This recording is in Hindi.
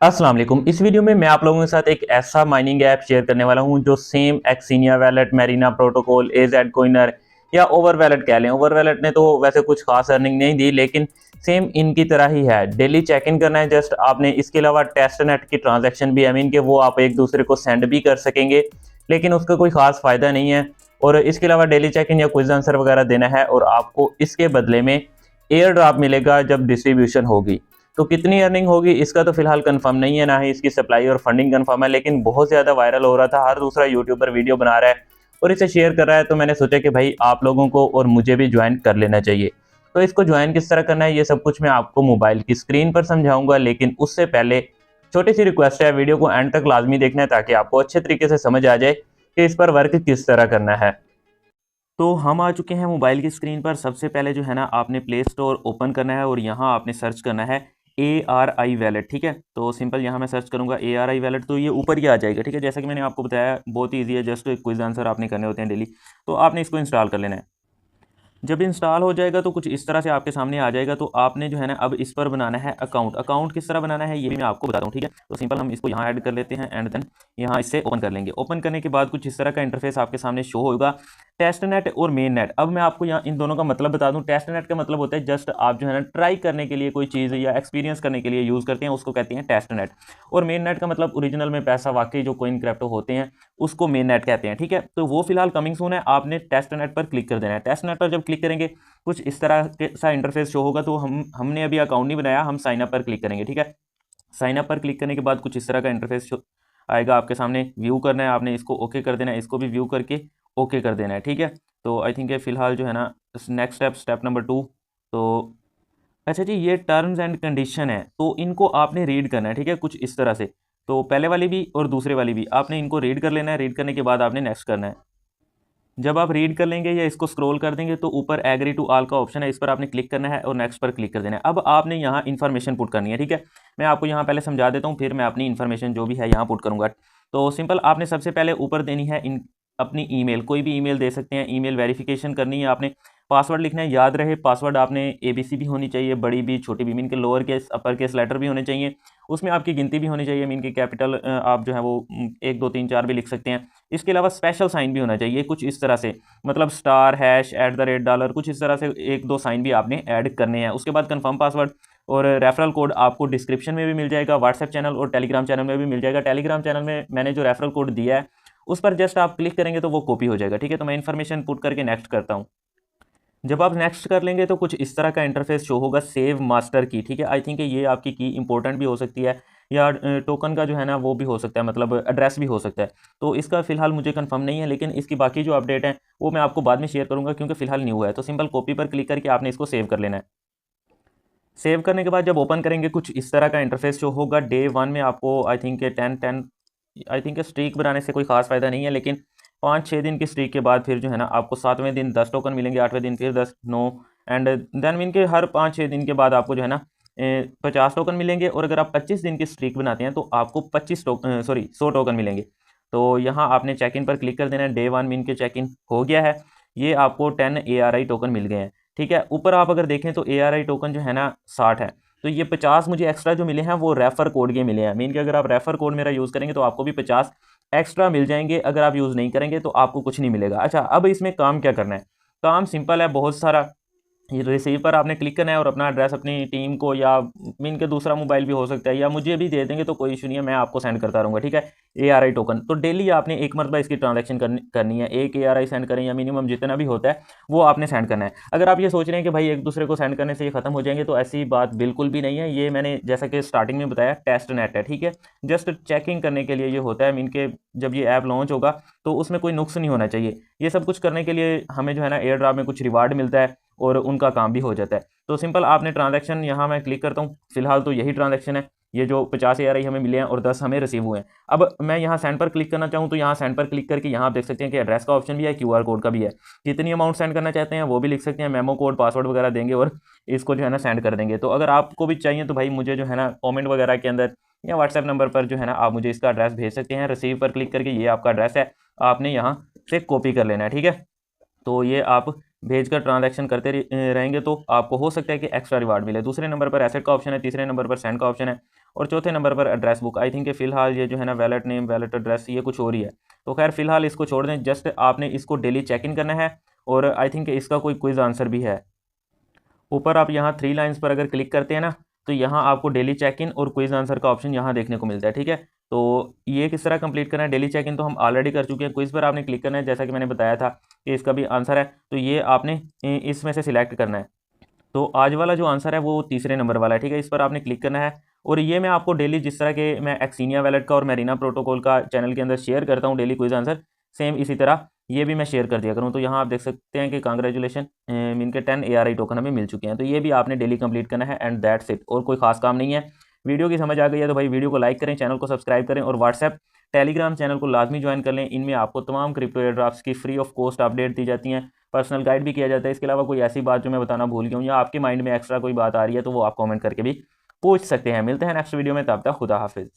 अस्सलाम वालेकुम। इस वीडियो में मैं आप लोगों के साथ एक ऐसा माइनिंग ऐप शेयर करने वाला हूं जो सेम एक्सिनिया वैलेट, मेरिना प्रोटोकॉल, एजेड कोइनर या ओवर वैलेट कह लें। ओवर वैलेट ने तो वैसे कुछ खास अर्निंग नहीं दी, लेकिन सेम इनकी तरह ही है। डेली चेक इन करना है जस्ट आपने। इसके अलावा टेस्ट नेट की ट्रांजैक्शन भी है मीन के, वो आप एक दूसरे को सेंड भी कर सकेंगे, लेकिन उसका कोई खास फायदा नहीं है। और इसके अलावा डेली चेक इन या क्विज आंसर वगैरह देना है, और आपको इसके बदले में एयर ड्रॉप मिलेगा जब डिस्ट्रीब्यूशन होगी। तो कितनी अर्निंग होगी इसका तो फिलहाल कंफर्म नहीं है, ना ही इसकी सप्लाई और फंडिंग कंफर्म है, लेकिन बहुत ज़्यादा वायरल हो रहा था। हर दूसरा यूट्यूबर वीडियो बना रहा है और इसे शेयर कर रहा है, तो मैंने सोचा कि भाई आप लोगों को और मुझे भी ज्वाइन कर लेना चाहिए। तो इसको ज्वाइन किस तरह करना है ये सब कुछ मैं आपको मोबाइल की स्क्रीन पर समझाऊंगा, लेकिन उससे पहले छोटी सी रिक्वेस्ट है, वीडियो को एंड तक लाजमी देखना है ताकि आपको अच्छे तरीके से समझ आ जाए कि इस पर वर्क किस तरह करना है। तो हम आ चुके हैं मोबाइल की स्क्रीन पर। सबसे पहले जो है ना, आपने प्ले स्टोर ओपन करना है और यहाँ आपने सर्च करना है ARI वैलेट। ठीक है, तो सिंपल यहाँ मैं सर्च करूँगा ARI वैलेट, तो ये ऊपर ही आ जाएगा। ठीक है, जैसा कि मैंने आपको बताया बहुत ही ईजी है, जस्ट क्विज आंसर आपने करने होते हैं डेली। तो आपने इसको इंस्टॉल कर लेना है। जब इंस्टॉल हो जाएगा तो कुछ इस तरह से आपके सामने आ जाएगा। तो आपने जो है ना, अब इस पर बनाना है अकाउंट। अकाउंट किस तरह बनाना है ये भी मैं आपको बताता हूँ। ठीक है, तो सिंपल हम इसको यहाँ ऐड कर लेते हैं एंड देन यहाँ इससे ओपन कर लेंगे। ओपन करने के बाद कुछ इस तरह का इंटरफेस आपके सामने शो होगा, टेस्ट नेट और मेन नेट। अब मैं आपको यहाँ इन दोनों का मतलब बता दूँ। टेस्ट नेट का मतलब होता है जस्ट आप जो है ना ट्राई करने के लिए कोई चीज़ या एक्सपीरियंस करने के लिए यूज़ करते हैं, उसको कहते हैं टेस्ट नेट। और मेन नेट का मतलब ओरिजिनल में पैसा वाकई जो कोइन क्रिप्टो होते हैं उसको मेन नेट कहते हैं। ठीक है, तो वो फिलहाल कमिंग सून है। आपने टेस्ट नेट पर क्लिक कर देना है। टेस्ट नेट पर जब क्लिक करेंगे कुछ इस तरह के सा इंटरफेस शो होगा। तो हमने अभी अकाउंट नहीं बनाया, हम साइन अप पर क्लिक करेंगे। ठीक है, साइन अप पर क्लिक करने के बाद कुछ इस तरह का इंटरफेस आएगा आपके सामने। व्यू करना है आपने, इसको ओके कर देना है, इसको भी व्यू करके ओके कर देना है। ठीक है, तो आई थिंक फिलहाल जो है ना नेक्स्ट स्टेप नंबर 2। तो अच्छा जी, ये टर्म्स एंड कंडीशन है, तो इनको आपने रीड करना है। ठीक है, कुछ इस तरह से। तो पहले वाली भी और दूसरे वाली भी आपने इनको रीड कर लेना है। रीड करने के बाद आपने नेक्स्ट करना है। जब आप रीड कर लेंगे या इसको स्क्रॉल कर देंगे तो ऊपर एग्री टू ऑल का ऑप्शन है, इस पर आपने क्लिक करना है और नेक्स्ट पर क्लिक कर देना है। अब आपने यहाँ इन्फॉर्मेशन पुट करनी है। ठीक है, मैं आपको यहाँ पहले समझा देता हूँ, फिर मैं अपनी इन्फॉर्मेशन जो भी है यहाँ पुट करूँगा। तो सिंपल आपने सबसे पहले ऊपर देनी है अपनी ईमेल। कोई भी ईमेल दे सकते हैं। ईमेल वेरिफिकेशन करनी है आपने। पासवर्ड लिखना है, याद रहे पासवर्ड आपने ABC भी होनी चाहिए, बड़ी भी छोटी भी, मीन के lower case upper case letter भी होने चाहिए। उसमें आपकी गिनती भी होनी चाहिए, मीन के कैपिटल आप जो है वो 1 2 3 4 भी लिख सकते हैं। इसके अलावा स्पेशल साइन भी होना चाहिए कुछ इस तरह से, मतलब स्टार, हैश, @ कुछ इस तरह से 1 2 साइन भी आपने ऐड करने हैं। उसके बाद कंफर्म पासवर्ड और रेफरल कोड आपको डिस्क्रिप्शन में भी मिल जाएगा, व्हाट्सएप चैनल और टेलीग्राम चैनल में भी मिल जाएगा। टेलीग्राम चैनल में मैंने जो रेफरल कोड दिया है उस पर जस्ट आप क्लिक करेंगे तो वो कॉपी हो जाएगा। ठीक है, तो मैं इन्फॉर्मेशन पुट करके नेक्स्ट करता हूँ। जब आप नेक्स्ट कर लेंगे तो कुछ इस तरह का इंटरफेस शो होगा, सेव मास्टर की। ठीक है, आई थिंक ये आपकी की इंपॉर्टेंट भी हो सकती है या टोकन का जो है ना वो भी हो सकता है, मतलब एड्रेस भी हो सकता है। तो इसका फिलहाल मुझे कंफर्म नहीं है, लेकिन इसकी बाकी जो अपडेट है वो मैं आपको बाद में शेयर करूंगा क्योंकि फिलहाल न्यू है। तो सिंपल कॉपी पर क्लिक करके आपने इसको सेव कर लेना है। सेव करने के बाद जब ओपन करेंगे कुछ इस तरह का इंटरफेस शो होगा। डे 1 में आपको I think 10 I think streak बनाने से कोई खास फायदा नहीं है, लेकिन 5-6 दिन की स्ट्रीक के बाद फिर जो है ना आपको 7वें दिन 10 टोकन मिलेंगे, 8वें दिन फिर 10 9 एंड देन मीन के हर 5-6 दिन के बाद आपको जो है ना 50 टोकन मिलेंगे। और अगर आप 25 दिन की स्ट्रीक बनाते हैं तो आपको 100 टोकन मिलेंगे। तो यहाँ आपने चेक इन पर क्लिक कर देना है। डे 1 मीन के चेक इन हो गया है, ये आपको 10 ARI टोकन मिल गए हैं। ठीक है, ऊपर आप अगर देखें तो ARI टोकन जो है ना 60 है। तो ये 50 मुझे एक्स्ट्रा जो मिले हैं वो रेफर कोड के मिले हैं, मीन कि अगर आप रेफर कोड मेरा यूज़ करेंगे तो आपको भी 50 एक्स्ट्रा मिल जाएंगे। अगर आप यूज़ नहीं करेंगे तो आपको कुछ नहीं मिलेगा। अच्छा, अब इसमें काम क्या करना है? काम सिंपल है, बहुत सारा। ये रिसीव पर आपने क्लिक करना है और अपना एड्रेस अपनी टीम को या मीन के दूसरा मोबाइल भी हो सकता है या मुझे भी दे देंगे तो कोई इशू नहीं है, मैं आपको सेंड करता रहूँगा। ठीक है, ARI टोकन तो डेली आपने एक मरतबा इसकी ट्रांजैक्शन करनी है। 1 ARI सेंड करें या मिनिमम जितना भी होता है वो आपने सेंड करना है। अगर आप ये सोच रहे हैं कि भाई एक दूसरे को सेंड करने से ये खत्म हो जाएंगे, तो ऐसी बात बिल्कुल भी नहीं है। ये मैंने जैसा कि स्टार्टिंग में बताया टेस्ट नेट है। ठीक है, जस्ट चेकिंग करने के लिए ये होता है, मीन के जब ये ऐप लॉन्च होगा तो उसमें कोई नुक्स नहीं होना चाहिए। ये सब कुछ करने के लिए हमें जो है ना एयर ड्रॉप में कुछ रिवार्ड मिलता है और उनका काम भी हो जाता है। तो सिंपल आपने ट्रांजैक्शन यहाँ मैं क्लिक करता हूँ। फिलहाल तो यही ट्रांजैक्शन है, ये जो 50 ARI हमें मिले हैं और 10 हमें रिसीव हुए हैं। अब मैं यहाँ सेंड पर क्लिक करना चाहूँ तो यहाँ सेंड पर क्लिक करके यहाँ आप देख सकते हैं कि एड्रेस का ऑप्शन भी है, QR कोड का भी है। कितनी अमाउंट सेंड करना चाहते हैं वो भी लिख सकते हैं, मेमो कोड पासवर्ड वगैरह देंगे और इसको जो है ना सेंड कर देंगे। तो अगर आपको भी चाहिए तो भाई मुझे जो है ना कॉमेंट वगैरह के अंदर या व्हाट्सएप नंबर पर जो है ना आप मुझे इसका एड्रेस भेज सकते हैं। रिसीव पर क्लिक करके ये आपका एड्रेस है, आपने यहाँ से कॉपी कर लेना है। ठीक है, तो ये आप भेजकर ट्रांजैक्शन करते रहेंगे तो आपको हो सकता है कि एक्स्ट्रा रिवार्ड मिले। दूसरे नंबर पर एसेट का ऑप्शन है, तीसरे नंबर पर सेंड का ऑप्शन है और चौथे नंबर पर एड्रेस बुक। आई थिंक फिलहाल ये जो है ना वैलेट नेम वैलेट एड्रेस ये कुछ और ही है, तो खैर फिलहाल इसको छोड़ दें। जस्ट आपने इसको डेली चेक इन करना है और आई थिंक इसका कोई क्विज आंसर भी है। ऊपर आप यहाँ 3 लाइन्स पर अगर क्लिक करते हैं ना तो यहाँ आपको डेली चेक इन और क्विज आंसर का ऑप्शन यहाँ देखने को मिलता है। ठीक है, तो ये किस तरह कंप्लीट करना है, डेली चेक इन तो हम ऑलरेडी कर चुके हैं। क्विज पर आपने क्लिक करना है, जैसा कि मैंने बताया था कि इसका भी आंसर है, तो ये आपने इसमें से सिलेक्ट करना है। तो आज वाला जो आंसर है वो तीसरे नंबर वाला है। ठीक है, इस पर आपने क्लिक करना है और ये मैं आपको डेली जिस तरह के मैं एक्सिनिया वैलेट का और मेरिना प्रोटोकॉल का चैनल के अंदर शेयर करता हूँ डेली क्विज आंसर, सेम इसी तरह ये भी मैं शेयर कर दिया करूँ। तो यहाँ आप देख सकते हैं कि कांग्रेचुलेशन इनके 10 ARI टोकन हमें मिल चुके हैं। तो ये भी आपने डेली कंप्लीट करना है एंड दैट्स इट, और कोई खास काम नहीं है। वीडियो की समझ आ गई है तो भाई वीडियो को लाइक करें, चैनल को सब्सक्राइब करें और व्हाट्सएप टेलीग्राम चैनल को लाजमी ज्वाइन कर लें। इनमें आपको तमाम क्रिप्टो एयरड्रॉप्स की फ्री ऑफ कॉस्ट अपडेट दी जाती हैं, पर्सनल गाइड भी किया जाता है। इसके अलावा कोई ऐसी बात जो मैं बताना भूल गया हूँ या आपके माइंड में एक्स्ट्रा कोई बात आ रही है तो वो आप कमेंट करके भी पूछ सकते हैं। मिलते हैं नेक्स्ट वीडियो में, तब तक खुदा हाफिज़।